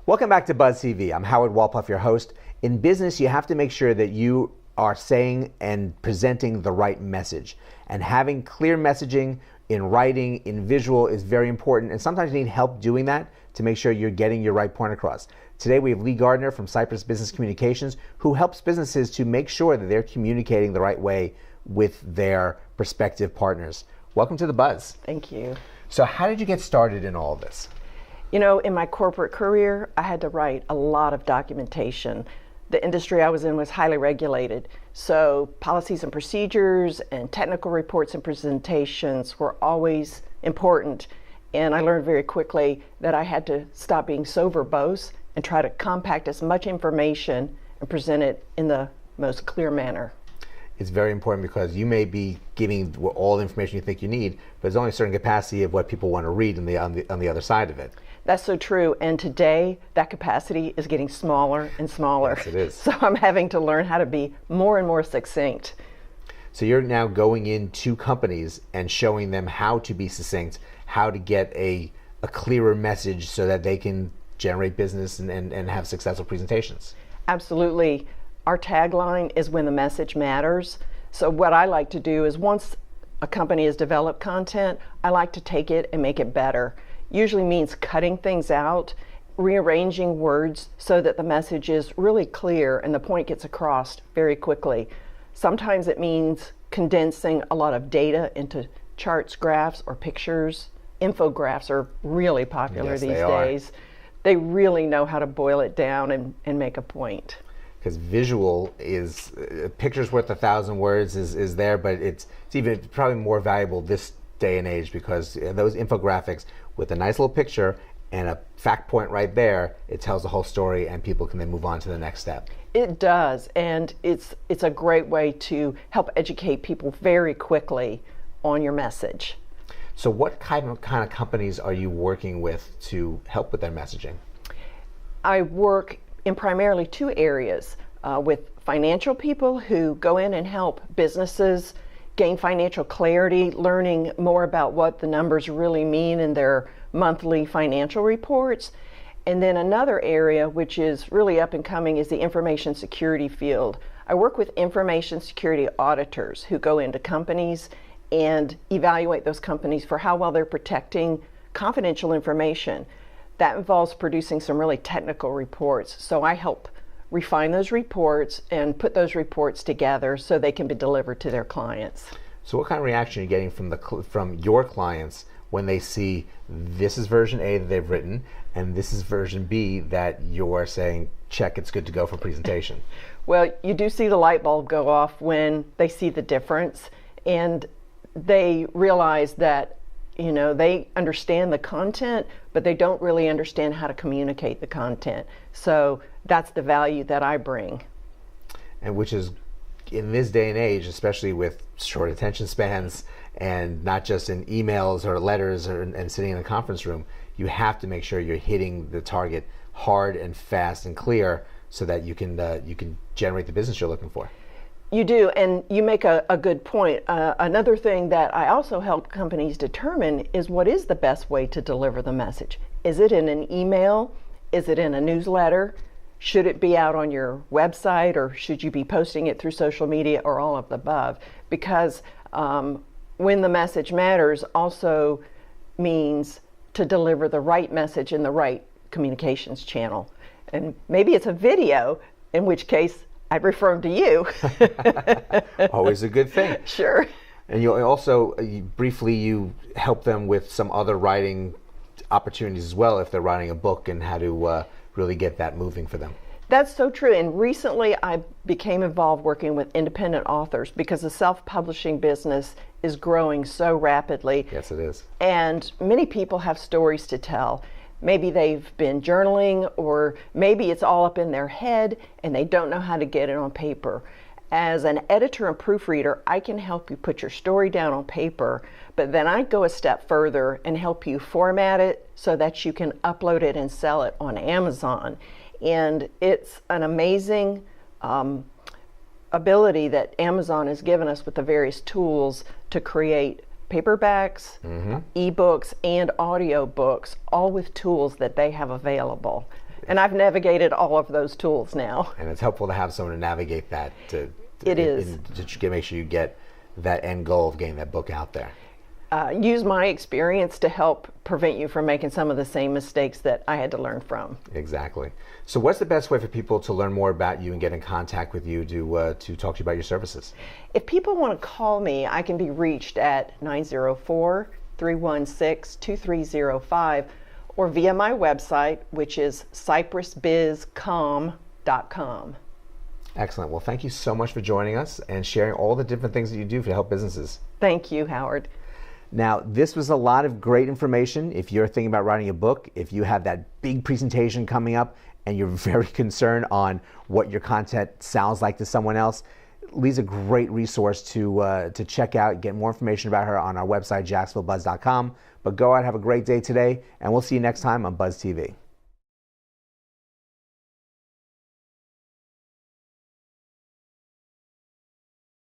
Welcome back to Buzz TV. I'm Howard Wolpoff, your host. In business, you have to make sure that you are saying and presenting the right message. And having clear messaging in writing, in visual is very important. And sometimes you need help doing that to make sure you're getting your right point across. Today we have Leigh Gardner from Cypress Business Communications, who helps businesses to make sure that they're communicating the right way with their prospective partners. Welcome to the Buzz. Thank you. So how did you get started in all of this? You know, in my corporate career, I had to write a lot of documentation. The industry I was in was highly regulated, so policies and procedures and technical reports and presentations were always important. And I learned very quickly that I had to stop being so verbose and try to compact as much information and present it in the most clear manner. It's very important because you may be giving all the information you think you need, but there's only a certain capacity of what people want to read on the other side of it. That's so true, and today that capacity is getting smaller and smaller. Yes, it is. So I'm having to learn how to be more and more succinct. So you're now going into companies and showing them how to be succinct, how to get a clearer message so that they can generate business and have successful presentations. Absolutely. Our tagline is when the message matters. So what I like to do is once a company has developed content, I like to take it and make it better. Usually means cutting things out, rearranging words so that the message is really clear and the point gets across very quickly. Sometimes it means condensing a lot of data into charts, graphs, or pictures. Infographics are really popular these days. They really know how to boil it down and make a point. Because visual is, a picture's worth 1,000 words is there, but it's even probably more valuable this day and age because those infographics with a nice little picture and a fact point right there, it tells the whole story and people can then move on to the next step. It does, and it's a great way to help educate people very quickly on your message. So what kind of companies are you working with to help with their messaging? I work in primarily two areas, with financial people who go in and help businesses gain financial clarity, learning more about what the numbers really mean in their monthly financial reports. And then another area, which is really up and coming, is the information security field. I work with information security auditors who go into companies and evaluate those companies for how well they're protecting confidential information. That involves producing some really technical reports. So I help refine those reports and put those reports together so they can be delivered to their clients. So what kind of reaction are you getting from your clients when they see this is version A that they've written and this is version B that you're saying, check, it's good to go for presentation? Well, you do see the light bulb go off when they see the difference and they realize that they understand the content, but they don't really understand how to communicate the content. So that's the value that I bring. And which is, in this day and age, especially with short attention spans and not just in emails or letters and sitting in a conference room, you have to make sure you're hitting the target hard and fast and clear so that you can generate the business you're looking for. You do, and you make a good point. Another thing that I also help companies determine is what is the best way to deliver the message. Is it in an email? Is it in a newsletter? Should it be out on your website, or should you be posting it through social media, or all of the above? Because when the message matters also means to deliver the right message in the right communications channel. And maybe it's a video, in which case I'd refer them to you. Always a good thing. Sure. And you also, briefly, you help them with some other writing opportunities as well if they're writing a book and how to really get that moving for them. That's so true. And recently I became involved working with independent authors because the self-publishing business is growing so rapidly. Yes, it is. And many people have stories to tell. Maybe they've been journaling, or maybe it's all up in their head and they don't know how to get it on paper. As an editor and proofreader, I can help you put your story down on paper, but then I go a step further and help you format it so that you can upload it and sell it on Amazon. And it's an amazing ability that Amazon has given us with the various tools to create paperbacks, ebooks, and audio books, all with tools that they have available. And I've navigated all of those tools now. And it's helpful to have someone to navigate that. It is. To make sure you get that end goal of getting that book out there. Use my experience to help prevent you from making some of the same mistakes that I had to learn from. Exactly. So what's the best way for people to learn more about you and get in contact with you to talk to you about your services? If people want to call me, I can be reached at 904-316-2305 or via my website, which is cypressbizcom.com. Excellent. Well, thank you so much for joining us and sharing all the different things that you do to help businesses. Thank you, Howard. Now, this was a lot of great information. If you're thinking about writing a book, if you have that big presentation coming up and you're very concerned on what your content sounds like to someone else, Leigh's a great resource to check out. Get more information about her on our website, jacksonvillebuzz.com. But go out, have a great day today, and we'll see you next time on Buzz TV.